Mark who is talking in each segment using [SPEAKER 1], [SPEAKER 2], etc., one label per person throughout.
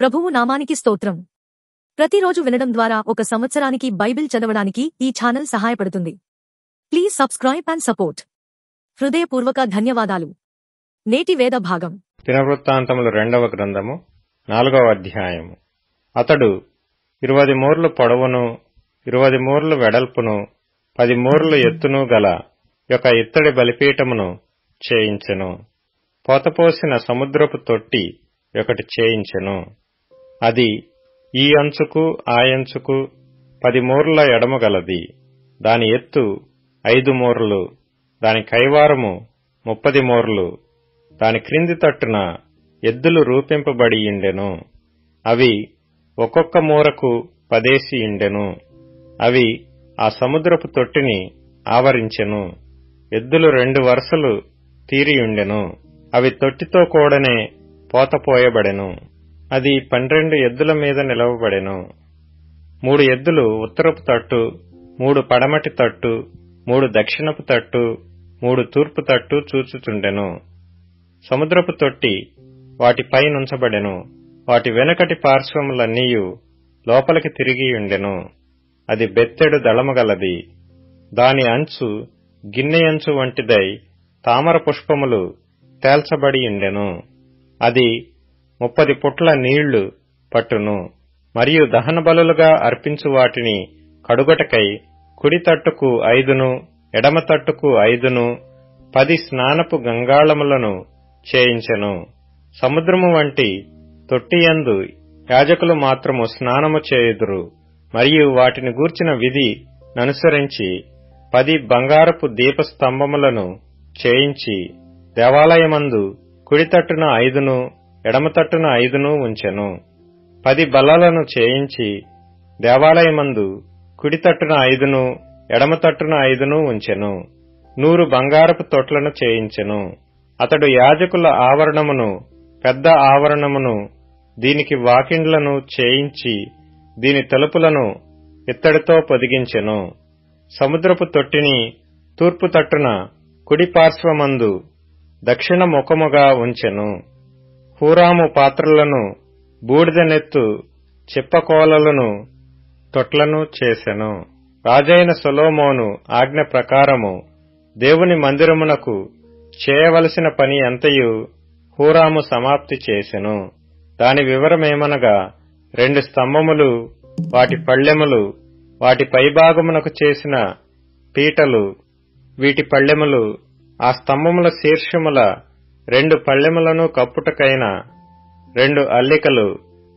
[SPEAKER 1] ప్రభువు నామానికి స్తోత్రం. ప్రతిరోజు వినడం ద్వారా ఒక సంవత్సరానికి బైబిల్ చదవడానికి ఈ ఛానల్ సహాయపడుతుంది. Please subscribe and support. హృదయపూర్వక ధన్యవాదాలు. నేటి వేద భాగం
[SPEAKER 2] దినవృత్తాంతములు 2వ గ్రంథము 4వ అధ్యాయము. అతడు 20 మూరలు పొడవును 20 మూరలు వెడల్పును 10 మూరలు ఎత్తును గల ఒక ఇత్తడి బలిపీఠమును చేయించెను. పోతపోసిన సముద్రపు తొట్టి ఒకటి చేయించెను. అది ఈ అంచుకు ఆ అంచుకు 10 మూరల ఎడము గలది. దాని ఎత్తు 5 మూరలు, దాని కైవారము 30 మూరలు. దాని క్రింది తట్టున ఎద్దులు రూపింపబడి ఇండెను. అవి ఒక్కొక్క మూరకు 10 ఇండెను. అవి ఆ సముద్రపు తొట్టిని ఆవరించెను. ఎద్దులు 2 వరుసలు తీరియుండెను. అవి తొట్టితో కూడనే పోతపోయబడెను. అది 12 ఎద్దుల మీద నిలవబడెను. 3 ఎద్దులు ఉత్తరపు తట్టు, 3 పడమటి తట్టు, 3 దక్షిణపు తట్టు, 3 తూర్పు తట్టు చూచుచుండెను. సముద్రపు తొట్టి వాటిపై నుంచబడెను. వాటి వెనుకటి పార్శ్వములన్నీయు లోపలికి తిరిగియుండెను. అది బెత్తెడు దళముగలది. దాని అంచు గిన్నెయంచు వంటిదై తామర పుష్పములు తేల్చబడియుండెను. అది 30 పుట్ల నీళ్లు పట్టును. మరియు దహన బలులుగా అర్పించు వాటిని కడుగటకై కుడి తట్టుకు 5ను ఎడమ తట్టుకు 5ను 10 స్నానపు గంగాళములను చేయించెను. సముద్రము వంటి తొట్టియందు యాజకులు మాత్రము స్నానము చేయుదురు. మరియు వాటిని గూర్చిన విధి ననుసరించి 10 బంగారపు దీపస్తంభములను చేయించి దేవాలయమందు కుడి తట్టున 5ను ఎడమ తట్టున 5ను ఉంచెను. 10 బల్లలను చేయించి దేవాలయమందు కుడి తట్టున 5ను ఎడమ తట్టున 5ను ఉంచెను. 100 బంగారపు తొట్లను చేయించెను. అతడు యాజకుల ఆవరణమును పెద్ద ఆవరణమును దీనికి వాకిండ్లను చేయించి దీని తలుపులను ఇత్తడితో పొదిగించెను. సముద్రపు తొట్టిని తూర్పు తట్టున కుడి పార్శ్వమందు దక్షిణ ముఖముగా ఉంచెను. హూరాము పాత్రలను బూడిదనెత్తు చిప్పకోలలను తొట్లను చేసెను. రాజైన సొలొమోను ఆజ్ఞ ప్రకారము దేవుని మందిరమునకు చేయవలసిన పని అంతయు హూరాము సమాప్తి చేసెను. దాని వివరమేమనగా 2 స్తంభములు, వాటి పళ్ళెములు, వాటి పైభాగమునకు చేసిన పీటలు, వీటి పళ్ళెములు, ఆ స్తంభముల శీర్షముల 2 పళ్ళెములను కప్పుటకైన 2 అల్లికలు,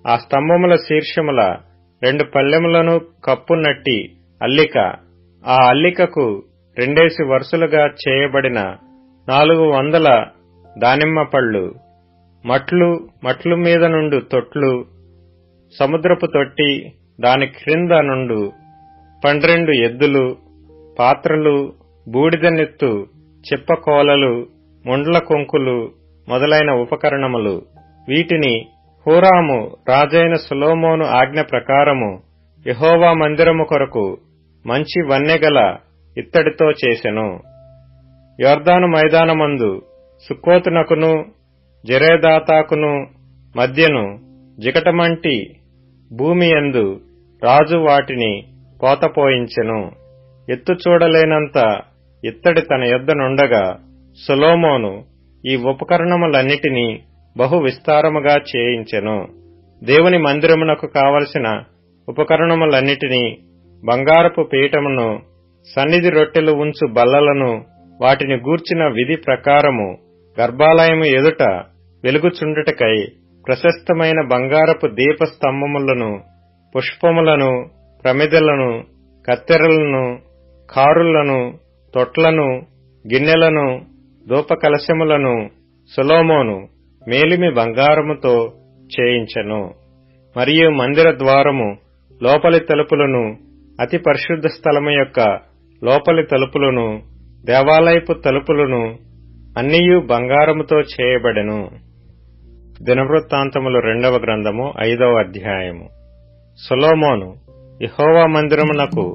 [SPEAKER 2] ఆ స్తంభముల శీర్షముల 2 పళ్ళెములను కప్పునట్టి అల్లిక, ఆ అల్లికకు 2 వరుసలుగా చేయబడిన 400 దానిమ్మ పళ్ళు, మట్లు మీద నుండు తొట్లు, సముద్రపు తొట్టి, దాని క్రింద నుండు 12 ఎద్దులు, పాత్రలు, బూడిదనెత్తు చిప్పకోలలు, ముండ్ల కొంకులు మొదలైన ఉపకరణములు. వీటిని హూరాము రాజైన సొలొమోను ఆజ్ఞ ప్రకారము యెహోవా మందిరము కొరకు మంచి వన్నెగల ఇత్తడితో చేసెను. యొర్దాను మైదానమందు సుక్కోతునకును జెరేదాతాకును మధ్యను జిగటమంటి భూమియందు రాజు వాటిని పోతపోయించెను. ఎత్తు చూడలేనంత ఇత్తడి తన యొద్దనుండగా సొలొమోను ఈ ఉపకరణములన్నిటినీ బహు విస్తారముగా చేయించెను. దేవుని మందిరమునకు కావలసిన ఉపకరణములన్నిటినీ, బంగారపు పీఠమును, సన్నిధి రొట్టెలు ఉంచు బల్లలను, వాటిని గూర్చిన విధి ప్రకారము గర్భాలయము ఎదుట వెలుగుచుండుటకై ప్రశస్తమైన బంగారపు దీపస్తంభములను, పుష్పములను, ప్రమిదలను, కత్తెరలను, కారులను, తొట్లను, గిన్నెలను, ధూపకలశములను సొలొమోను మేలిమి బంగారముతో చేయించెను. మరియు మందిర ద్వారము లోపలి తలుపులను, అతి పరిశుద్ధ స్థలము యొక్క లోపలి తలుపులను, దేవాలయపు తలుపులను అన్నియు బంగారముతో చేయబడెను. దినవృత్తాంతములు 2వ గ్రంథము 5వ అధ్యాయము. సొలొమోను యెహోవా మందిరమునకు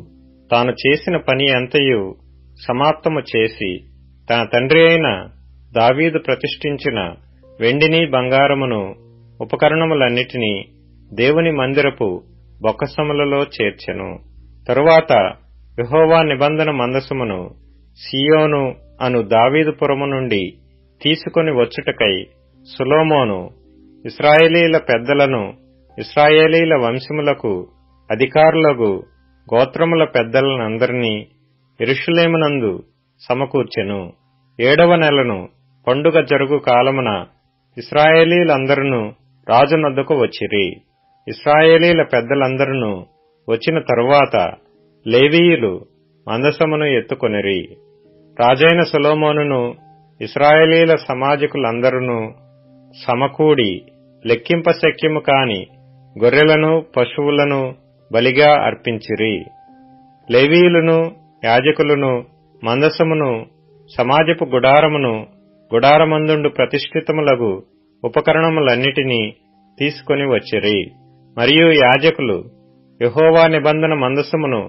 [SPEAKER 2] తాను చేసిన పని అంతయు సమాప్తము చేసి తన తండ్రి అయిన దావీదు ప్రతిష్ఠించిన వెండిని బంగారమును ఉపకరణములన్నిటినీ దేవుని మందిరపు బొక్కసములలో చేర్చెను. తరువాత యెహోవా నిబంధన మందసమును సీయోను అను దావీదుపురము నుండి తీసుకొని వచ్చుటకై సొలొమోను ఇశ్రాయేలీల పెద్దలను, ఇశ్రాయేలీల వంశములకు అధికారులకు గోత్రముల పెద్దలనందరినీ యెరూషలేమునందు సమకూర్చెను. 7వ నెలను పండుగ జరుగు కాలమున ఇశ్రాయేలీలందరూ రాజునొద్దకు వచ్చిరి. ఇశ్రాయేలీల పెద్దలందరూ వచ్చిన తరువాత లేవీయులు మందసమును ఎత్తుకొనిరి. రాజైన సొలొమోనును ఇశ్రాయేలీల సమాజకులందరూ సమకూడి లెక్కింపశక్యము కాని గొర్రెలను పశువులను బలిగా అర్పించిరి. లేవీయులను యాజకులను మందసమును సమాజపు గుడారమును గుడారమందుండు ప్రతిష్ఠితములగు ఉపకరణములన్నిటినీ తీసుకొని వచ్చిరి. మరియు యాజకులు యెహోవా నిబంధన మందసమును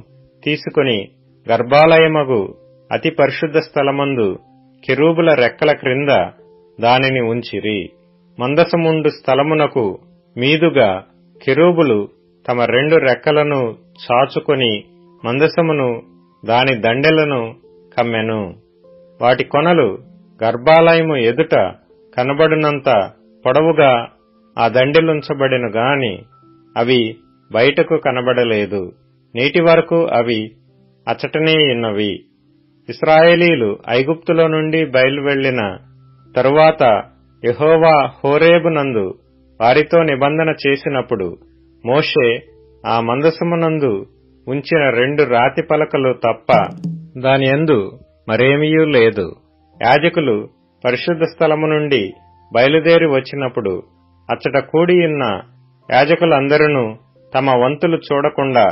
[SPEAKER 2] తీసుకొని గర్భాలయమగు అతి పరిశుద్ధ స్థలమందు కెరూబుల రెక్కల క్రింద దానిని ఉంచిరి. మందసముండు స్థలమునకు మీదుగా కెరూబులు తమ 2 రెక్కలను చాచుకొని మందసమును దాని దండెలను కమ్మెను. వాటి కొనలు గర్భాలయము ఎదుట కనబడినంత పొడవుగా ఆ దండెలుంచబడెను గాని అవి బయటకు కనబడలేదు. నేటి వరకు అవి అచటనే ఉన్నవి. ఇశ్రాయేలీలు ఐగుప్తులో నుండి బయలువెళ్లిన తరువాత యెహోవా హోరేబునందు వారితో నిబంధన చేసినప్పుడు మోషే ఆ మందసమునందు ఉంచిన 2 రాతి పలకలు తప్ప దాని యందు మరేమీయూ లేదు. యాజకులు పరిశుద్ధ స్థలము నుండి బయలుదేరి వచ్చినప్పుడు అచ్చట కూడియున్న యాజకులందరూ తమ వంతులు చూడకుండా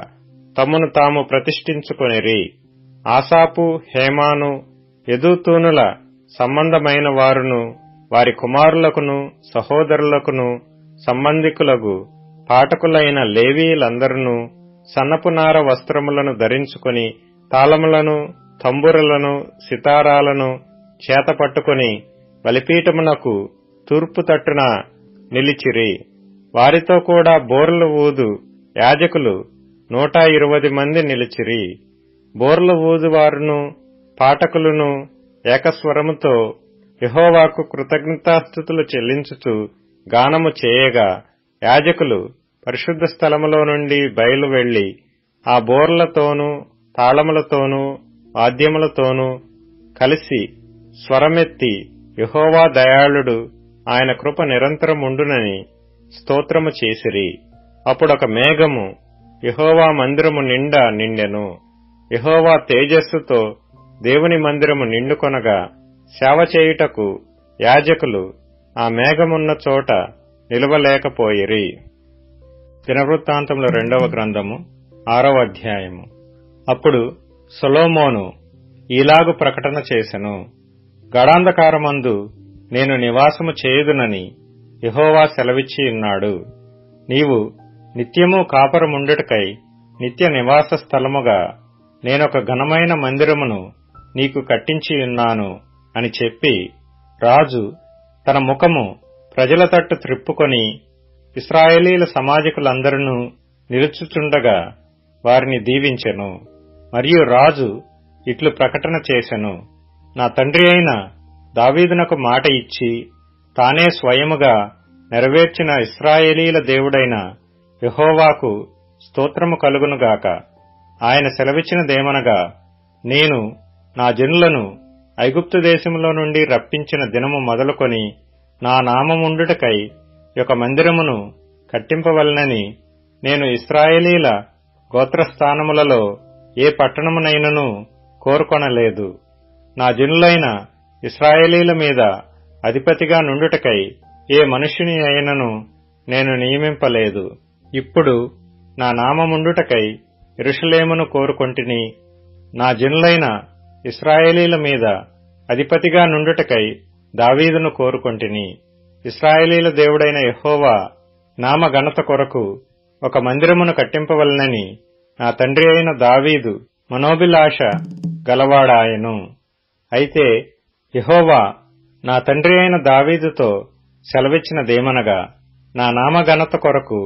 [SPEAKER 2] తమను తాము ప్రతిష్ఠించుకొనిరి. ఆసాపు, హేమాను, యెదూతూనుల సంబంధమైన వారును వారి కుమారులకును సహోదరులకును సంబంధికులకు పాఠకులైన లేవీయులందరూ సన్నపునార వస్త్రములను ధరించుకొని తాళములను, తంబురలను, సితారాలను చేతపట్టుకుని బలిపీఠమునకు తూర్పు తట్టున నిలిచిరి. వారితో కూడా బోర్లు ఊదు యాజకులు 120 మంది నిలిచిరి. బోర్లు ఊదువారును పాఠకులను ఏకస్వరముతో యెహోవాకు కృతజ్ఞతాస్తుతులు చెల్లించుచు గానము చేయగా యాజకులు పరిశుద్ధ స్థలములో నుండి బయలు వెళ్లి ఆ బోర్లతోనూ తాళములతోనూ వాద్యములతోనూ కలిసి స్వరమెత్తి యెహోవా దయాళుడు, ఆయన కృప నిరంతరముండునని స్తోత్రము చేసిరి. అప్పుడొక మేఘము యెహోవా మందిరము నిండా నిండెను. యెహోవా తేజస్సుతో దేవుని మందిరము నిండుకొనగా సేవ చేయుటకు యాజకులు ఆ మేఘమున్న చోట నిలవలేకపోయిరి. దినవృత్తాంతముల 2వ గ్రంథము 6వ అధ్యాయము. అప్పుడు సొలొమోను ఈలాగు ప్రకటన చేసెను. గడాంధకారమందు నేను నివాసము చేయుదునని యెహోవా సెలవిచ్చి ఉన్నాడు. నీవు నిత్యము కాపురముండుటకై నిత్య నివాస స్థలముగా నేనొక ఘనమైన మందిరమును నీకు కట్టించి ఉన్నాను అని చెప్పి రాజు తన ముఖము ప్రజల తట్టు త్రిప్పుకొని ఇశ్రాయేలీల సమాజకులందరూ నిలుచుచుండగా వారిని దీవించెను. మరియు రాజు ఇట్లు ప్రకటన చేసెను. నా తండ్రి అయిన దావీదునకు మాట ఇచ్చి తానే స్వయముగా నెరవేర్చిన ఇశ్రాయేలీల దేవుడైన యెహోవాకు స్తోత్రము కలుగునుగాక. ఆయన సెలవిచ్చినదేమనగా, నేను నా జనులను ఐగుప్తు దేశములో నుండి రప్పించిన దినము మొదలుకొని నా నామముండుటకై ఒక మందిరమును కట్టింపవలనని నేను ఇశ్రాయేలీల గోత్రస్థానములలో ఏ పట్టణమునైనను కోరుకొనలేదు. నా జనులైన ఇశ్రాయేలీల మీద అధిపతిగా నుండుటకై ఏ మనుష్యుని అయినను నేను నియమింపలేదు. ఇప్పుడు నా నామముండుటకై యెరూషలేమును కోరుకొంటిని. నా జనులైన ఇశ్రాయేలీల మీద అధిపతిగా నుండుటకై దావీదును కోరుకొంటిని. ఇశ్రాయేలీల దేవుడైన యెహోవా నామ ఘనత కొరకు ఒక మందిరమును కట్టింపవలనని నా తండ్రి అయిన దావీదు మనోభిలాష గలవాడాయెను. అయితే యెహోవా నా తండ్రి అయిన దావీదుతో సెలవిచ్చినదేమనగా, నా నామఘనత కొరకు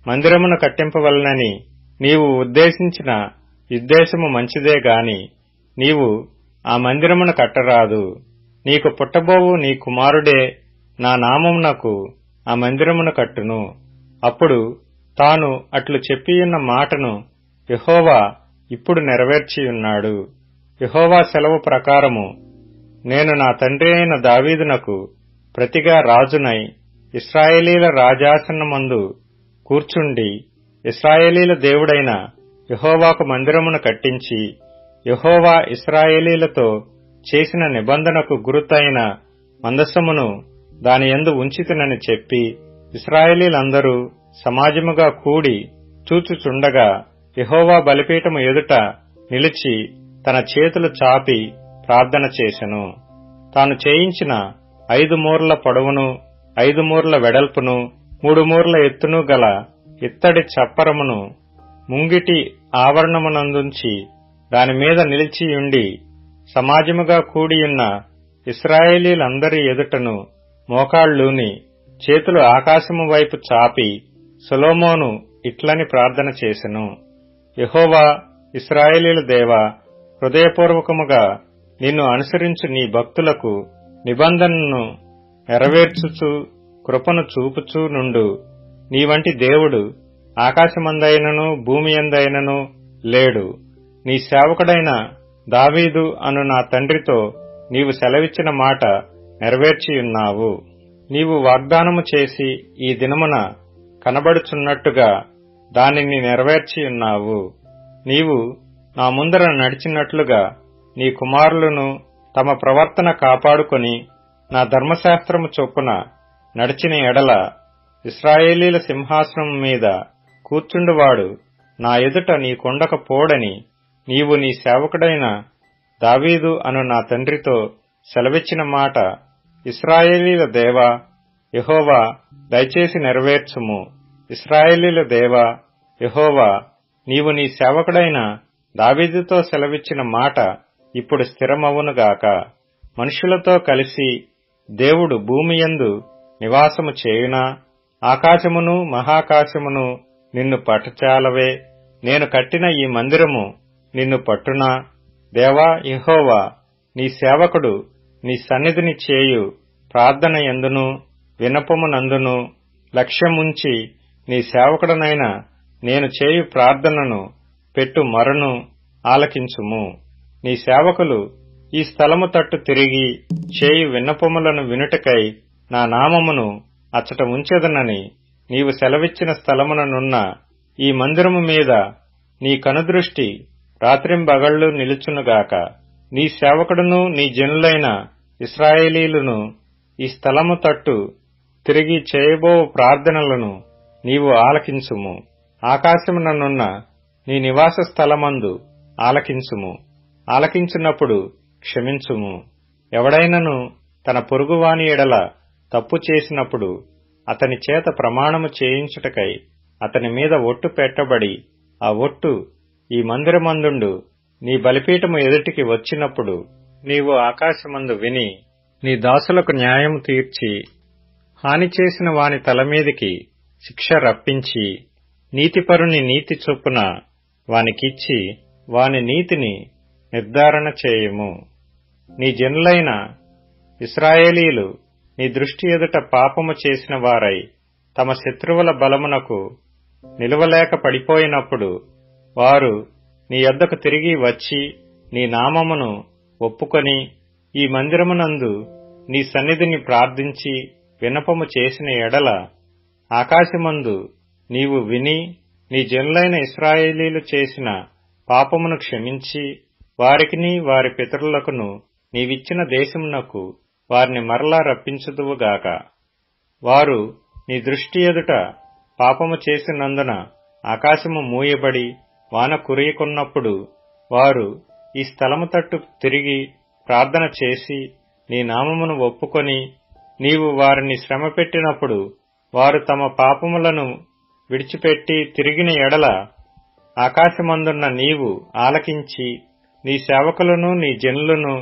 [SPEAKER 2] మందిరమును కట్టింపవలనని నీవు ఉద్దేశించిన ఉద్దేశము మంచిదే గాని నీవు ఆ మందిరమును కట్టరాదు. నీకు పుట్టబోవు నీ కుమారుడే నా నామమునకు ఆ మందిరమును కట్టును. అప్పుడు తాను అట్లు చెప్పియున్న మాటను యెహోవా ఇప్పుడు నెరవేర్చియున్నాడు. యెహోవా సెలవు ప్రకారము నేను నా తండ్రి అయిన దావీదునకు ప్రతిగా రాజునై ఇశ్రాయేలీల రాజాసనమందు కూర్చుండి ఇశ్రాయేలీల దేవుడైన యెహోవాకు మందిరమును కట్టించి యెహోవా ఇశ్రాయేలీలతో చేసిన నిబంధనకు గురుతైన మందసమును దానియందు ఉంచితినని చెప్పి ఇశ్రాయేలీలందరూ సమాజముగా కూడి చూచుచుండగా యెహోవా బలిపీఠము ఎదుట నిలిచి తన చేతులు చాపి ప్రార్థన చేసెను. తాను చేయించిన 5 మూరల పొడవును 5 మూరల వెడల్పును 3 మూరల ఎత్తును గల ఇత్తడి చప్పరమును ముంగిటి ఆవరణమునందుంచి దానిమీద నిలిచియుండి సమాజముగా కూడియున్న ఇశ్రాయేలీలందరి ఎదుటను మోకాళ్లూని చేతులు ఆకాశము వైపు చాపి సొలొమోను ఇట్లని ప్రార్థన చేసెను. యెహోవా ఇశ్రాయేలీల దేవా, హృదయపూర్వకముగా నిన్ను అనుసరించు నీ భక్తులకు నిబంధనను నెరవేర్చుచు కృపను చూపుచూ నుండు. నీ వంటి దేవుడు ఆకాశమందైనను భూమియందైనను లేడు. నీ సేవకుడైన దావీదు అను నా తండ్రితో నీవు సెలవిచ్చిన మాట నెరవేర్చియున్నావు. నీవు వాగ్దానము చేసి ఈ దినమున కనబడుచున్నట్టుగా దానిని నెరవేర్చియున్నావు. నీవు నా ముందర నడిచినట్లుగా నీ కుమారులను తమ ప్రవర్తన కాపాడుకొని నా ధర్మశాస్త్రము చొప్పున నడిచిన ఎడల ఇశ్రాయేలీల సింహాసనం మీద కూర్చుండువాడు నా ఎదుట నీకుండకపోడని నీవు నీ సేవకుడైన దావీదు అను నా తండ్రితో సెలవిచ్చిన మాట ఇశ్రాయేలీల దేవా యెహోవా దయచేసి నెరవేర్చుము. ఇశ్రాయేలీల దేవా యెహోవా, నీవు నీ సేవకుడైన దావీదుతో సెలవిచ్చిన మాట ఇప్పుడు స్థిరమవునుగాక. మనుషులతో కలిసి దేవుడు భూమియందు నివాసము చేయునా? ఆకాశమును మహాకాశమును నిన్ను పట్టచాలవే. నేను కట్టిన ఈ మందిరము నిన్ను పట్టునా? దేవా యెహోవా, నీ సేవకుడు నీ సన్నిధిని చేయు ప్రార్థన యందును విన్నపమునందును లక్ష్యముంచి నీ సేవకుడనైన నేను చేయు ప్రార్థనను పెట్టు మొరను ఆలకించుము. నీ సేవకులు ఈ స్థలము తట్టు తిరిగి చేయు విన్నపములను వినుటకై నా నామమును అచ్చట ఉంచెదనని నీవు సెలవిచ్చిన స్థలముననున్న ఈ మందిరము మీద నీ కనుదృష్టి రాత్రింబగళ్లు నిలుచునుగాక. నీ సేవకుడును నీ జనులైన ఇశ్రాయేలీలును ఈ స్థలము తట్టు తిరిగి చేయబో ప్రార్థనలను నీవు ఆలకించుము. ఆకాశముననున్న నీ నివాస స్థలమందు ఆలకించుము. ఆలకించినప్పుడు క్షమించుము. ఎవడైనను తన పొరుగువాని ఎడల తప్పు చేసినప్పుడు అతని చేత ప్రమాణము చేయించుటకై అతని మీద ఒట్టు పెట్టబడి ఆ ఒట్టు ఈ మందిరమందుండు నీ బలిపీఠము ఎదుటికి వచ్చినప్పుడు నీవు ఆకాశమందు విని నీ దాసులకు న్యాయము తీర్చి హాని చేసిన వాని తలమీదికి శిక్ష రప్పించి నీతిపరుని నీతి చొప్పున వానికిచ్చి వాని నీతిని నిర్ధారణ చేయుము. నీ జనులైన ఇశ్రాయేలీలు నీ దృష్టి ఎదుట పాపము చేసిన వారై తమ శత్రువుల బలమునకు నిలువలేక పడిపోయినప్పుడు వారు నీ యొద్దకు తిరిగి వచ్చి నీ నామమును ఒప్పుకొని ఈ మందిరమునందు నీ సన్నిధిని ప్రార్థించి విన్నపము చేసిన ఎడల ఆకాశమందు నీవు విని నీ జనులైన ఇశ్రాయేలీలు చేసిన పాపమును క్షమించి వారికిని వారి పితరులకును నీవిచ్చిన దేశమునకు వారిని మరలా రప్పించుదువుగాక. వారు నీ దృష్టి ఎదుట పాపము చేసినందున ఆకాశము మూయబడి వాన కురియకున్నప్పుడు వారు ఈ స్థలము తట్టు తిరిగి ప్రార్థన చేసి నీ నామమును ఒప్పుకొని నీవు వారిని శ్రమపెట్టినప్పుడు వారు తమ పాపములను విడిచిపెట్టి తిరిగిన ఎడల ఆకాశమందున్న నీవు ఆలకించి నీ సేవకులను నీ జనులను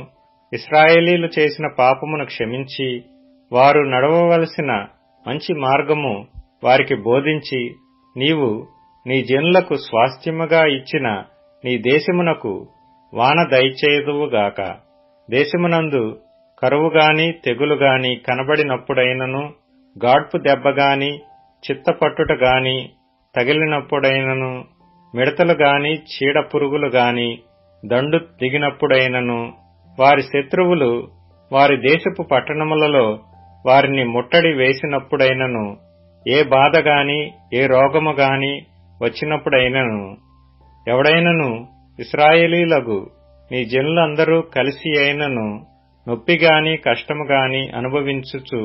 [SPEAKER 2] ఇశ్రాయేలీలు చేసిన పాపమును క్షమించి వారు నడవవలసిన మంచి మార్గము వారికి బోధించి నీవు నీ జనులకు స్వాస్థ్యముగా ఇచ్చిన నీ దేశమునకు వాన దయచేయుదువుగాక. దేశమునందు కరువుగాని తెగులుగాని కనబడినప్పుడైనను, గాడ్పు దెబ్బగాని చిత్తపట్టుటగాని తగిలినప్పుడైనను, మిడతలుగాని చీడ పురుగులుగాని దండు దిగినప్పుడైనను, వారి శత్రువులు వారి దేశపు పట్టణములలో వారిని ముట్టడి వేసినప్పుడైనను, ఏ బాధగాని ఏ రోగముగాని వచ్చినప్పుడైనను, ఎవడైనను ఇశ్రాయేలీలగు నీ జనులందరూ కలిసి అయినను నొప్పిగాని కష్టముగాని అనుభవించుచు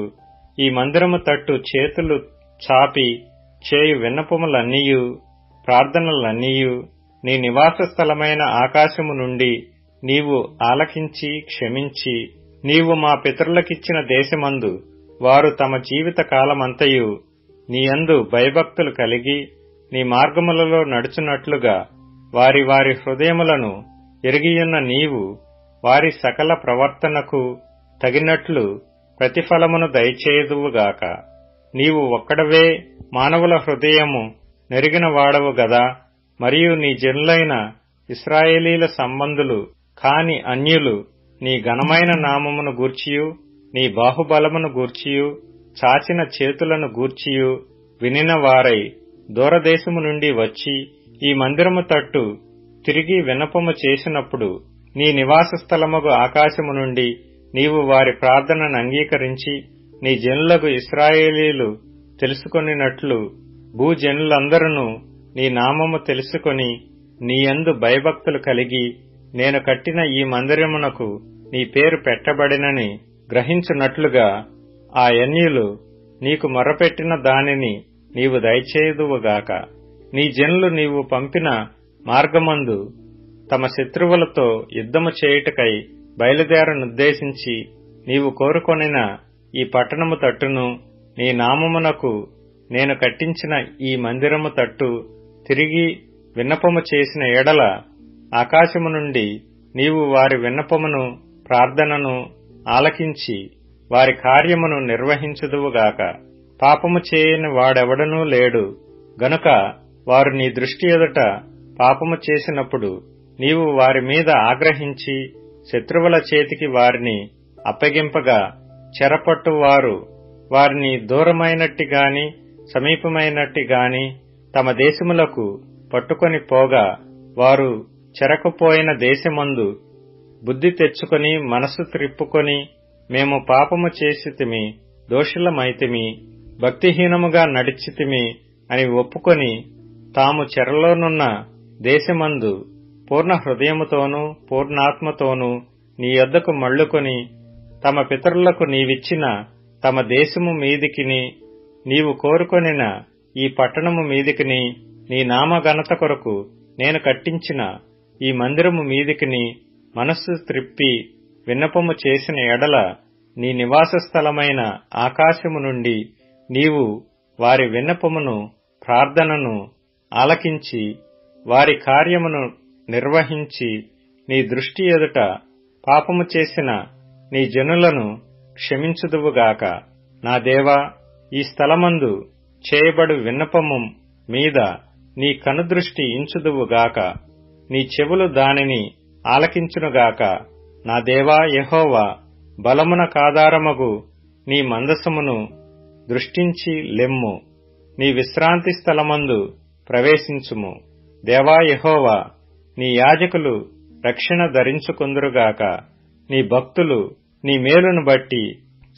[SPEAKER 2] ఈ మందిరము తట్టు చేతులు చాపి చేయు విన్నపములన్నీయు ప్రార్థనలన్నీయు నీ నివాస స్థలమైన ఆకాశము నుండి నీవు ఆలకించి క్షమించి, నీవు మా పితరులకిచ్చిన దేశమందు వారు తమ జీవిత కాలమంతయు నీ యందు భయభక్తులు కలిగి నీ మార్గములలో నడుచున్నట్లుగా వారి వారి హృదయములను ఎరిగియున్న నీవు వారి సకల ప్రవర్తనకు తగినట్లు ప్రతిఫలమును దయచేయుదువుగాక. నీవు ఒక్కడవే మానవుల హృదయము నెరిగిన వాడవు గదా, మరియు నీ జనులైన ఇశ్రాయేలీల సంబంధులు కాని అన్యులు నీ ఘనమైన నామమును గూర్చియు నీ బాహుబలమును గూర్చియు చాచిన చేతులను గూర్చియు వినిన వారై దూరదేశము నుండి వచ్చి ఈ మందిరము తట్టు తిరిగి విన్నపము చేసినప్పుడు నీ నివాస స్థలముగు ఆకాశము నుండి నీవు వారి ప్రార్థనను అంగీకరించి నీ జనులకు ఇశ్రాయేలీలు తెలుసుకొనినట్లు భూజనులందరూ నీ నామము తెలుసుకొని నీయందు భయభక్తులు కలిగి నేను కట్టిన ఈ మందిరమునకు నీ పేరు పెట్టబడినని గ్రహించున్నట్లుగా ఆ అన్యులు నీకు మొర్రపెట్టిన దానిని నీవు దయచేయుదువుగాక. నీ జనులు నీవు పంపిన మార్గమందు తమ శత్రువులతో యుద్ధము చేయుటకై బయలుదేరనుద్దేశించి నీవు కోరుకొనిన ఈ పట్టణము తట్టును నీ నామమునకు నేను కట్టించిన ఈ మందిరము తట్టు తిరిగి విన్నపము చేసిన ఎడల ఆకాశము నుండి నీవు వారి విన్నపమును ప్రార్థనను ఆలకించి వారి కార్యమును నిర్వహించుదువుగాక. పాపము చేయని వాడెవడనూ లేడు గనుక వారు నీ దృష్టి ఎదుట పాపము చేసినప్పుడు నీవు వారి మీద ఆగ్రహించి శత్రువుల చేతికి వారిని అప్పగింపగా చెరపట్టు వారు వారిని దూరమైనట్టిగాని సమీపమైనట్టిగాని తమ దేశములకు పట్టుకొని పోగా వారు చెరకుపోయిన దేశమందు బుద్ధి తెచ్చుకొని మనసు త్రిప్పుకొని మేము పాపము చేసితిమి, దోషులమైతిమి, భక్తిహీనముగా నడిచితిమి అని ఒప్పుకొని తాము చెరలోనున్న దేశమందు పూర్ణ హృదయముతోనూ పూర్ణాత్మతోనూ నీ యొద్దకు మళ్లుకొని తమ పితరులకు నీవిచ్చిన తమ దేశము మీదికిని నీవు కోరుకొనిన ఈ పట్టణము మీదికిని నీ నామఘనత కొరకు నేను కట్టించిన ఈ మందిరము మీదికిని మనస్సు త్రిప్పి విన్నపము చేసిన ఎడల నీ నివాస స్థలమైన ఆకాశము నుండి నీవు వారి విన్నపమును ప్రార్థనను ఆలకించి వారి కార్యమును నిర్వహించి నీ దృష్టి ఎదుట పాపము చేసిన నీ జనులను క్షమించుదువుగాక. నా దేవా, ఈ స్థలమందు చేయబడు విన్నపము మీద నీ కనుదృష్టి ఇంచుదువుగాక. నీ చెవులు దానిని ఆలకించునుగాక. నా దేవా యెహోవా, బలమునకాధారమగు నీ మందసమును దృష్టించి లెమ్ము. నీ విశ్రాంతి స్థలమందు ప్రవేశించుము. దేవా యెహోవా, నీ యాజకులు రక్షణ ధరించుకొందురుగాక. నీ భక్తులు నీ మేలును బట్టి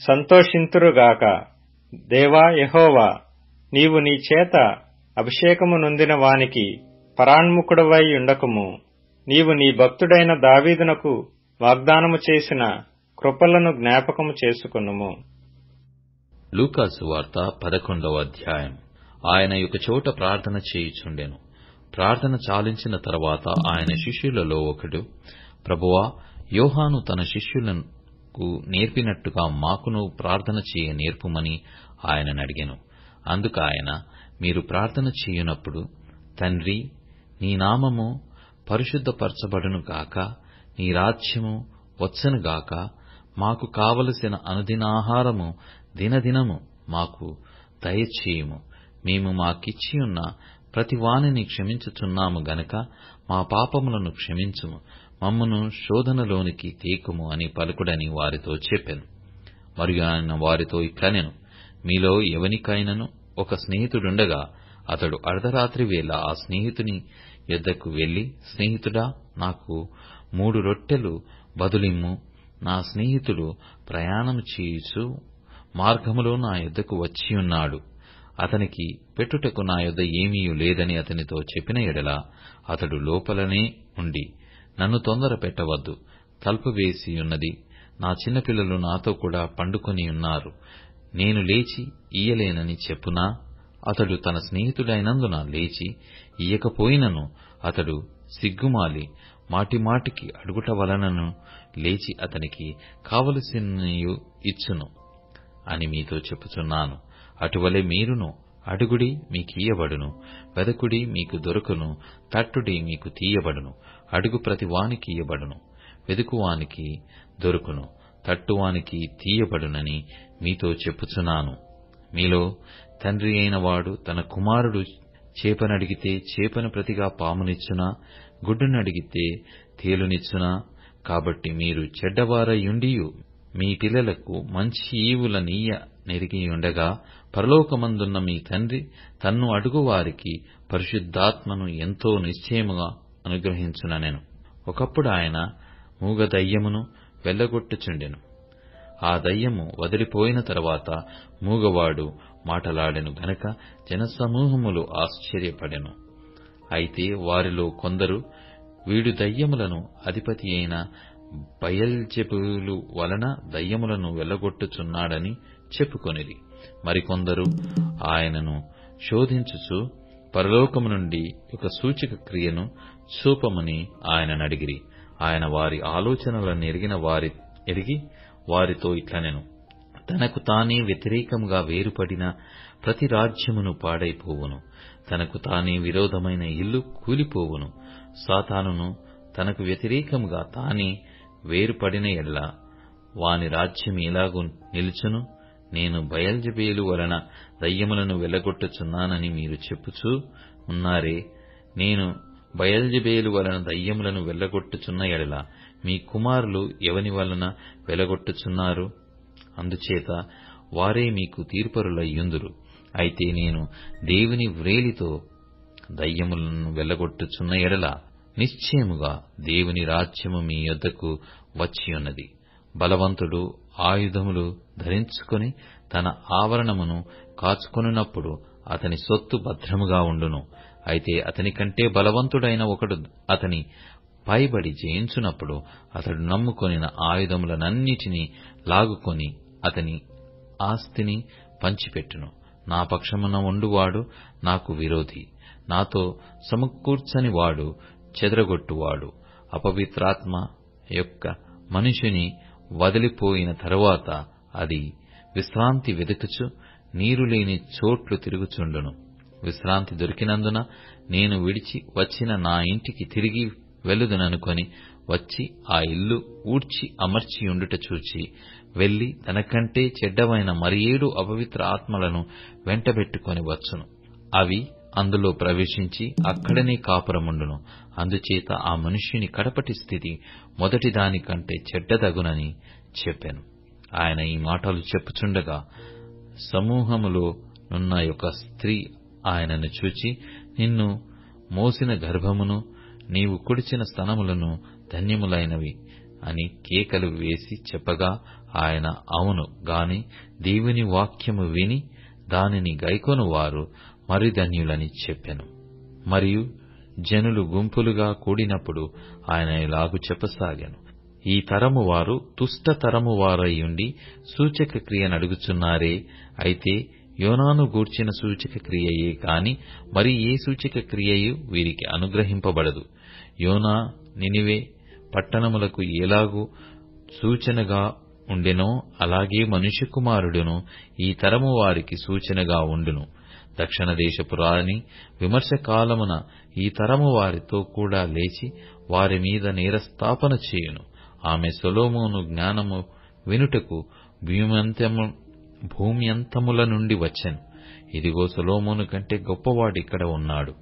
[SPEAKER 2] సంతోషింతురుగాక. దేవా యెహోవా, నీవు నీ చేత అభిషేకము నొందిన వానికి పరాణ్ముఖుడవై ఉండకుము. నీవు నీ భక్తుడైన దావీదునకు వాగ్దానము చేసిన కృపలను జ్ఞాపకము చేసుకొనుము.
[SPEAKER 3] లూకాసు వార్త 11వ అధ్యాయం. ఆయన ఒక చోట ప్రార్థన చేయుచుండెను. ప్రార్థన చాలించిన తరువాత ఆయన శిష్యులలో ఒకడు, ప్రభువా, యోహాను తన శిష్యులకు నేర్పినట్టుగా మాకును ప్రార్థన చేయ నేర్పుమని ఆయనను అడిగెను. అందుకు ఆయన, మీరు ప్రార్థన చేయునప్పుడు, తండ్రి, నీ నామము పరిశుద్ధపరచబడునుగాక, నీ రాజ్యము వచ్చునుగాక, మాకు కావలసిన అనుదినాహారము దినదినము మాకు దయచేయుము. మేము మాకిచ్చియున్న ప్రతి వానిని క్షమించుచున్నాము గనక మా పాపములను క్షమించుము, మమ్మను శోధనలోనికి తేకుము అని పలుకుడని వారితో చెప్పెను. మరియు ఆయన వారితో ఇట్లనెను, మీలో ఎవనికైనను ఒక స్నేహితుడుండగా అతడు అర్ధరాత్రి వేళ ఆ స్నేహితుని యొద్దకు వెళ్లి, స్నేహితుడా, నాకు 3 రొట్టెలు బదులిమ్ము, నా స్నేహితుడు ప్రయాణము చేయుచు మార్గములో నా యొద్దకు వచ్చియున్నాడు, అతనికి పెట్టుటకు నా యొద్ద ఏమీయూ లేదని అతనితో చెప్పిన ఎడల, అతడు లోపలనే ఉండి, నన్ను తొందర పెట్టవద్దు, తలుపు వేసియున్నది, నా చిన్నపిల్లలు నాతో కూడా పండుకొనియున్నారు, నేను లేచి ఇయ్యలేనని చెప్పునా? అతడు తన స్నేహితుడైనందున లేచి ఇయ్యకపోయినను అతడు సిగ్గుమాలి మాటిమాటికి అడుగుట వలనను లేచి అతనికి కావలసినయు ఇచ్చును అని మీతో చెప్పుచున్నాను. అటువలే మీరును అడుగుడి మీకియ్యబడును, వెదకుడి మీకు దొరకును, తట్టుడి మీకు తీయబడును. అడుగు ప్రతి వానికి ఇయ్యబడును, వెదుకువానికి దొరుకును, తట్టువానికి తీయబడునని మీతో చెప్పుచున్నాను. మీలో తండ్రి అయిన వాడు తన కుమారుడు చేపనడిగితే చేపను ప్రతిగా పామునిచ్చునా? గుడ్డునడిగితే తేలునిచ్చునా? కాబట్టి మీరు చెడ్డవారయుండియు మీ పిల్లలకు మంచి ఈవులనీయ నెరిగియుండగా, పరలోకమందున్న మీ తండ్రి తన్ను అడుగువారికి పరిశుద్ధాత్మను ఎంతో నిశ్చయముగా అనుగ్రహించుననెను. ఒకప్పుడు ఆయన మూగ దయ్యమును వెళ్లగొట్టుచుండెను. ఆ దయ్యము వదిలిపోయిన తరువాత మూగవాడు మాటలాడెను గనక జనసమూహములు ఆశ్చర్యపడెను. అయితే వారిలో కొందరు, వీడు దయ్యములను అధిపతి అయిన బయల్జెబూలు వలన దయ్యములను వెళ్లగొట్టుచున్నాడని చెప్పుకొనిరి. మరికొందరు ఆయనను శోధించుచు పరలోకము నుండి ఒక సూచక క్రియను చూపమని ఆయననడిగిరి. ఆయన వారి ఆలోచనలను ఎరిగి వారితో ఇట్లనెను, తనకు తానే వ్యతిరేకముగా వేరుపడిన ప్రతి రాజ్యమును పాడైపోవును, తనకు తానే విరోధమైన ఇల్లు కూలిపోవును. సాతానును తనకు వ్యతిరేకముగా తానే వేరుపడిన ఎడల వాని రాజ్యం ఎలాగూ నిలుచును? నేను బయల్జెబూలు వలన దయ్యములను వెళ్లగొట్టుచున్నానని మీరు చెప్పుచూ ఉన్నారే. నేను బయల్జెబూలు వలన దయ్యములను వెళ్లగొట్టుచున్న ఎడల మీ కుమారులు ఎవని వలన వెళ్లగొట్టుచున్నారు? అందుచేత వారే మీకు తీర్పరులయ్యుందురు. అయితే నేను దేవుని వ్రేలితో దయ్యములను వెళ్లగొట్టుచున్న ఎడల నిశ్చయముగా దేవుని రాజ్యము మీ యొద్దకు వచ్చియున్నది. బలవంతుడు ఆయుధములు ధరించుకొని తన ఆవరణమును కాచుకొనున్నప్పుడు అతని సొత్తు భద్రముగా ఉండును. అయితే అతని కంటే బలవంతుడైన ఒకడు అతని పైబడి జయించునప్పుడు అతడు నమ్ముకొనిన ఆయుధములనన్నిటినీ లాగుకొని అతని ఆస్తిని పంచిపెట్టును. నా పక్షమున ఉండువాడు నాకు విరోధి, నాతో సమకూర్చని వాడు చెదరగొట్టువాడు. అపవిత్రాత్మ యొక్క మనిషిని వదిలిపోయిన తరువాత అది విశ్రాంతి వెదుకుచు నీరులేని చోట్లు తిరుగుచుండును. విశ్రాంతి దొరికినందున నేను విడిచి వచ్చిన నా ఇంటికి తిరిగి వెళ్ళుదుననుకొని వచ్చి ఆ ఇల్లు ఊడ్చి అమర్చియుండుట చూచి వెళ్లి తనకంటే చెడ్డవైన మరి 7 అపవిత్ర ఆత్మలను వెంటబెట్టుకొని వచ్చును. అవి అందులో ప్రవేశించి అక్కడనే కాపురముండును. అందుచేత ఆ మనుష్యుని కడపటి స్థితి మొదటి దానికంటే చెడ్డదగునని చెప్పెను. ఆయన ఈ మాటలు చెప్పుచుండగా సమూహములో నున్న ఒక స్త్రీ ఆయనను చూచి, నిన్ను మోసిన గర్భమును నీవు కుడిచిన స్తనములను ధన్యములైనవి అని కేకలు వేసి చెప్పగా, ఆయన అవును గాని దేవుని వాక్యము విని దానిని గైకొను వారు మరి ధన్యులని చెప్పెను. మరియు జనులు గుంపులుగా కూడినప్పుడు ఆయన ఇలాగు చెప్పసాగాను, ఈ తరము వారు దుష్ట తరము వారయ్యుండి సూచక క్రియనడుగుచున్నారే. అయితే యోనాను గూర్చిన సూచక క్రియయే కాని మరి ఏ సూచక క్రియయు వీరికి అనుగ్రహింపబడదు. యోనా నినివే పట్టణములకు ఎలాగూ సూచనగా ఉండెనో అలాగే మనుష్య కుమారుడును ఈ తరము వారికి సూచనగా ఉండును. దక్షిణ దేశపు రాణి విమర్శకాలమున ఈ తరము వారితో కూడా లేచి వారి మీద నేరస్థాపన చేయును. ఆమె సొలొమోను జ్ఞానము వినుటకు భూమ్యంతముల నుండి వచ్చెను. ఇదిగో సొలొమోను కంటే గొప్పవాడిక్కడ ఉన్నాడు.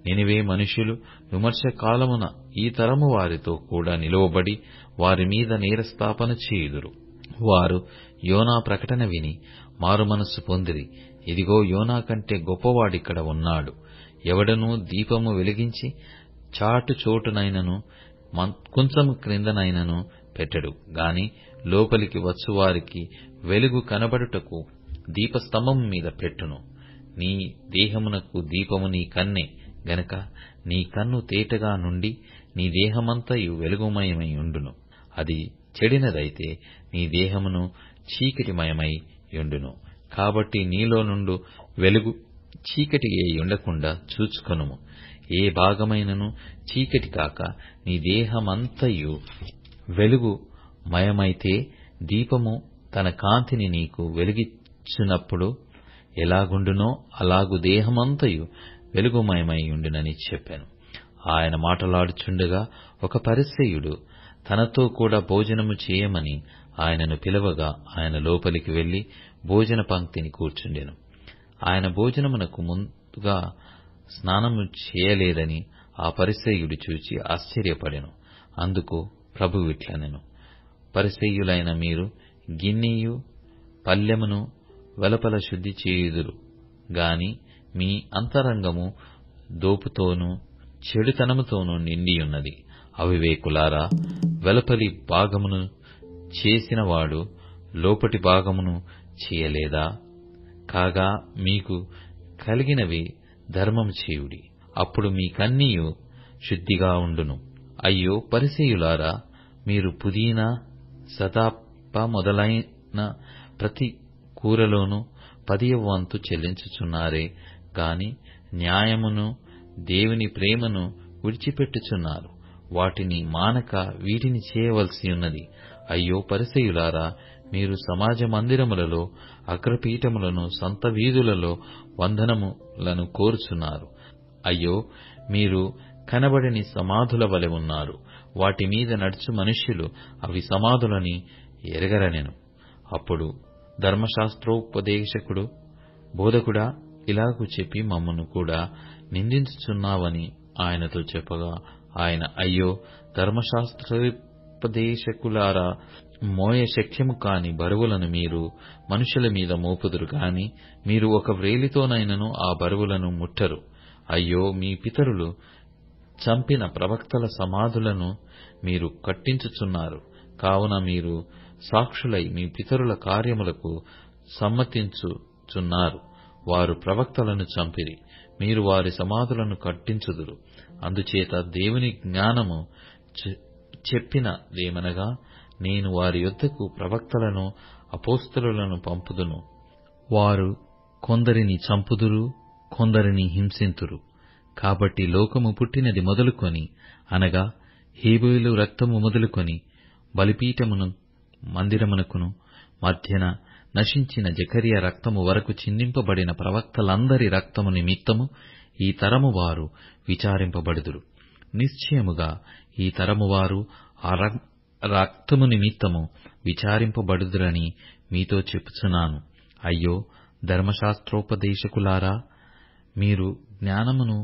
[SPEAKER 3] నినివే మనుష్యులు విమర్శ కాలమున ఈ తరము వారితో కూడా నిలువబడి వారి మీద నేరస్థాపన చేయుదురు. వారు యోనా ప్రకటన విని మారుమనస్సు పొందిరి. ఇదిగో యోనా కంటే గొప్పవాడిక్కడ ఉన్నాడు. ఎవడనూ దీపము వెలిగించి చాటు చోటునైనను కుంచము క్రిందనైనను పెట్టడు గాని లోపలికి వచ్చువారికి వెలుగు కనబడుటకు దీపస్తంభము మీద పెట్టును. నీ దేహమునకు దీపము నీ కన్నే గనక నీ కన్ను తేటగా నుండి నీ దేహమంతయు వెలుగుమయమై ఉండును. అది చెడినదైతే నీ దేహమును చీకటిమయమై యుండును. కాబట్టి నీలో నుండు వెలుగు చీకటి ఉండకుండా చూచుకొనుము. ఏ భాగమైనను చీకటి కాక నీ దేహమంతయు వెలుగు మయమైతే దీపము తన కాంతిని నీకు వెలిగించినప్పుడు ఎలాగుండునో అలాగు దేహమంతయు వెలుగుమయమై ఉండునని చెప్పాను. ఆయన మాటలాడుచుండగా ఒక పరిసయ్యుడు తనతో కూడా భోజనము చేయమని ఆయనను పిలవగా ఆయన లోపలికి వెళ్లి భోజన పంక్తిని కూర్చుండెను. ఆయన భోజనమునకు ముందుగా స్నానము చేయలేదని ఆ పరిసయ్యుడు చూచి ఆశ్చర్యపడెను. అందుకు ప్రభువిట్లనెను, పరిసయ్యులైన మీరు గిన్నెయు పల్లెమును వెలుపల శుద్ధి చేయుదురు గాని మీ అంతరంగము దోపుతోనూ చెడుతనముతోనూ నిండియున్నది. అవివేకులారా, వెలుపలి భాగమును చేసినవాడు లోపటి భాగమును చేయలేదా? కాగా మీకు కలిగినవి ధర్మము చేయుడి, అప్పుడు మీకన్నీయు శుద్ధిగా ఉండును. అయ్యో పరిసయ్యులారా, మీరు పుదీనా సతాప మొదలైన ప్రతి కూరలోనూ 10వ వంతు చెల్లించుచున్నారే గాని న్యాయమును దేవుని ప్రేమను విడిచిపెట్టుచున్నారు. వాటిని మానక వీటిని చేయవలసి ఉన్నది. అయ్యో పరిసయ్యులారా, మీరు సమాజ మందిరములలో అగ్రపీఠములను సంత వీధులలో వందనములను కోరుచున్నారు. అయ్యో, మీరు కనబడని సమాధుల వలె ఉన్నారు. వాటి మీద నడుచు మనుష్యులు అవి సమాధులని ఎరగరనెను. అప్పుడు ధర్మశాస్త్రోపదేశకుడు, బోధకుడా, ఇలాగు చెప్పి మమ్మను కూడా నిందించుచున్నావని ఆయనతో చెప్పగా ఆయన, అయ్యో ధర్మశాస్త్రోపదేశకులారా, మోయ శక్యము కాని బరువులను మీరు మనుషుల మీద మోపుదురు గాని మీరు ఒక వ్రేలితోనైనను ఆ బరువులను ముట్టరు. అయ్యో, మీ పితరులు చంపిన ప్రవక్తల సమాధులను మీరు కట్టించుచున్నారు. కావున మీరు సాక్షులై మీ పితరుల కార్యములకు సమ్మతించుచున్నారు. వారు ప్రవక్తలను చంపిరి, మీరు వారి సమాధులను కట్టించుదురు. అందుచేత దేవుని జ్ఞానము చెప్పినదేమనగా, నేను వారి యొద్దకు ప్రవక్తలను అపోస్తలులను పంపుదును. వారు కొందరిని చంపుదురు, కొందరిని హింసింతురు. కాబట్టి లోకము పుట్టినది మొదలుకొని, అనగా హేబేలు రక్తము మొదలుకొని బలిపీఠమును మందిరమునకును మధ్యన నశించిన జకర్య రక్తము వరకు చిందింపబడిన ప్రవక్తలందరి రక్తము నిమిత్తము ఈ తరము వారు విచారింపబడుదురు. నిశ్చయముగా ఈ తరము వారు ఆ రక్తము నిమిత్తము విచారింపబడుదురని మీతో చెప్పుచున్నాను. అయ్యో ధర్మశాస్త్రోపదేశకులారా, మీరు జ్ఞానమును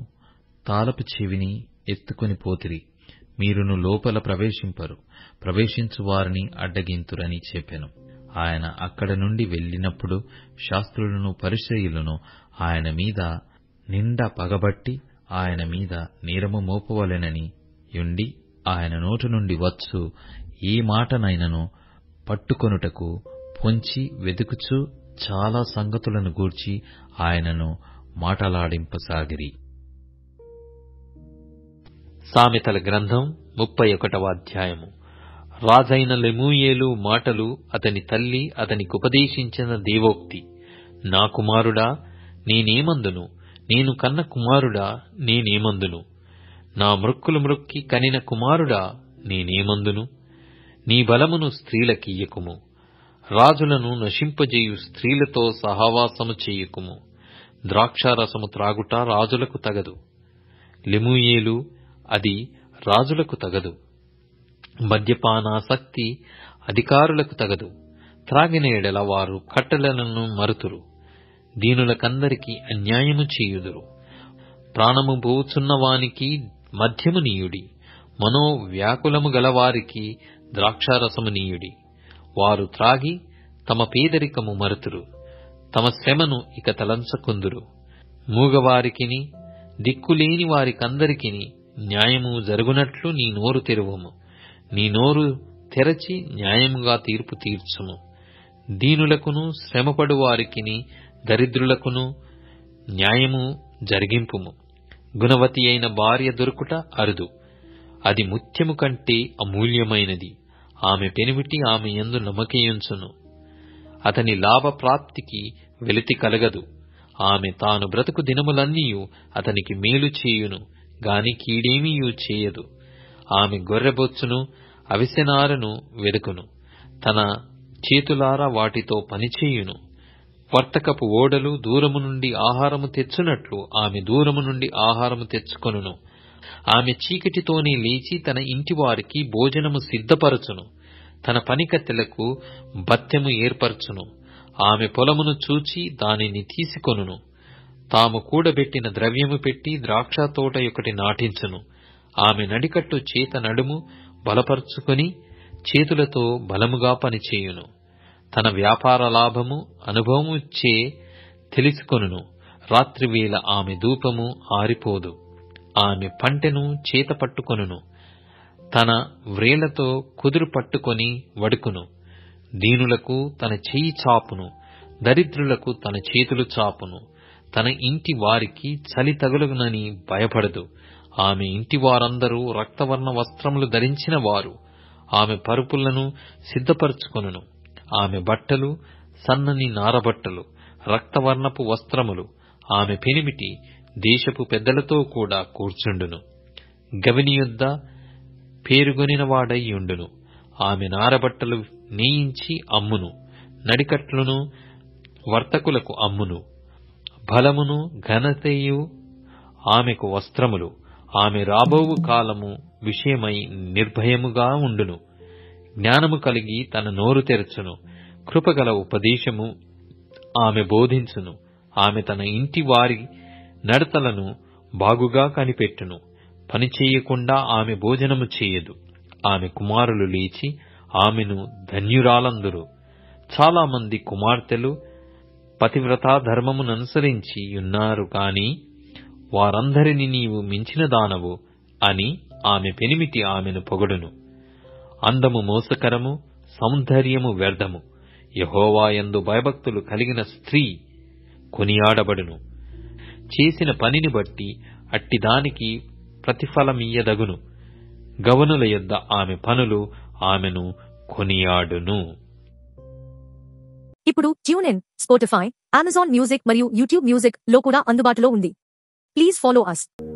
[SPEAKER 3] తాళపు చెవిని ఎత్తుకొని పోతిరి. మీరును లోపల ప్రవేశింపరు, ప్రవేశించు వారిని అడ్డగింతురని చెప్పెను. ఆయన అక్కడ నుండి వెళ్ళినప్పుడు శాస్త్రులను పరిసయ్యులను ఆయన మీద నిండ పగబట్టి ఆయన మీద నేరము మోపవలెనని యుండి, ఆయన నోటి నుండి వచ్చు ఏ మాటనైనను పట్టుకొనుటకు పొంచి వెదుకుచు చాలా సంగతులను గూర్చి ఆయనను మాటలాడింపసాగిరి.
[SPEAKER 4] సామెతల గ్రంథం 31వ అధ్యాయము. రాజైన లెమూయేలు మాటలు అతని తల్లి అతనికుపదేశించిన దేవోక్తి. నా కుమారుడా, నేనేమందును? నేను కన్న కుమారుడా, నేనేమందును? నా మృక్కులు మ్రొక్కి కనిన కుమారుడా, నేనేమందును? నీ బలమును స్త్రీలకియ్యకుము, రాజులను నశింపజేయు స్త్రీలతో సహవాసము చెయ్యకుము. ద్రాక్షారసము త్రాగుట రాజులకు తగదు, లెమూయేలు, అది రాజులకు తగదు. మద్యపానాసక్తి అధికారులకు తగదు, త్రాగిన ఎడల వారు కట్టడలను మరుతురు. దీనులకందరికి అన్యాయము చేయుదురు. ప్రాణము పోచున్న వానికి మద్యము నీయుడి, మనోవ్యాకులము గలవారికి ద్రాక్షారసము నీయుడి. వారు త్రాగి తమ పేదరికము మరుతురు, తమ శ్రమను ఇక తలంచకుందురు. మూగవారికిని దిక్కులేని వారికందరికిని న్యాయము జరుగునట్లు నీ నోరు తెరువుము. నీ నోరు తెరచి న్యాయముగా తీర్పు తీర్చుము. దీనులకును శ్రమపడు వారికిని దరిద్రులకును న్యాయము జరిగింపుము. గుణవతి అయిన భార్య దొరుకుట అరుదు, అది ముత్యము కంటే అమూల్యమైనది. ఆమె పెనిమిటి ఆమె యందు నమ్మకయుంచును. అతని లాభప్రాప్తికి వెలితి కలగదు. ఆమె తాను బ్రతుకు దినములన్నీయు అతనికి మేలు చేయును గాని కీడేమీయూ చేయదు. ఆమె గొర్రెబొచ్చును అవిసెనారను వెదుకును, తన చేతులారా వాటితో పనిచేయును. వర్తకపు ఓడలు దూరము నుండి ఆహారము తెచ్చునట్లు ఆమె దూరము నుండి ఆహారము తెచ్చుకొనును. ఆమె చీకటితోనే లేచి తన ఇంటివారికి భోజనము సిద్ధపరచును. తన పనికత్తెలకు భత్యము ఏర్పరచును. ఆమె పొలమును చూచి దానిని తీసుకొనును. తాము కూడబెట్టిన ద్రవ్యము పెట్టి ద్రాక్ష తోట ఒకటి నాటించును. ఆమె నడికట్టు చేత నడుము బలపరుచుకొని చేతులతో బలముగా పనిచేయును. తన వ్యాపార లాభము అనుభవముచ్చే తెలుసుకొనును. రాత్రివేళ ఆమె ధూపము ఆరిపోదు. ఆమె పంటెను చేత పట్టుకొనును. తన వ్రేళ్లతో కుదురు పట్టుకొని వడుకును. దీనులకు తన చెయ్యి చాపును, దరిద్రులకు తన చేతులు చాపును. తన ఇంటి వారికి చలి తగులునని భయపడదు. ఆమె ఇంటి వారందరూ రక్తవర్ణ వస్త్రములు ధరించిన వారు. ఆమె పరుపులను సిద్ధపరచుకొనును. ఆమె బట్టలు సన్నని నారబట్టలు, రక్తవర్ణపు వస్త్రములు. ఆమె పెనిమిటి దేశపు పెద్దలతో కూడా కూర్చుండును. గవిని యొద్ద పేరుగొనినవాడైయుండును. ఆమె నారబట్టలు నేయించి అమ్మును, నడికట్లును వర్తకులకు అమ్మును. బలమును ఘనతయు ఆమెకు వస్త్రములు. ఆమె రాబోవు కాలము విషయమై నిర్భయముగా ఉండును. జ్ఞానము కలిగి తన నోరు తెరచును. కృపగల ఉపదేశము ఆమె బోధించును. ఆమె తన ఇంటి వారి నడతలను బాగుగా కనిపెట్టును. పనిచేయకుండా ఆమె భోజనము చేయదు. ఆమె కుమారులు లేచి ఆమెను ధన్యురాలందురు. చాలా మంది కుమార్తెలు పతివ్రతా ధర్మముననుసరించి ఉన్నారు కాని వారందరిని నీవు మించిన దానవు అని ఆమె పెనిమిటి ఆమెను పొగడును. అందము మోసకరము, సౌందర్యము వ్యర్థము. యెహోవా యందు భయభక్తులు కలిగిన స్త్రీ కొనియాడబడును. చేసిన పనిని బట్టి అట్టిదానికి ప్రతిఫలమియ్యదగును. గవనుల యొద్ద ఆమె పనులు ఆమెను కొనియాడును.
[SPEAKER 1] ఇప్పుడు tune in, Spotify, Amazon music మరియు యూట్యూబ్ మ్యూజిక్ లో కూడా అందుబాటులో ఉంది. Please follow us.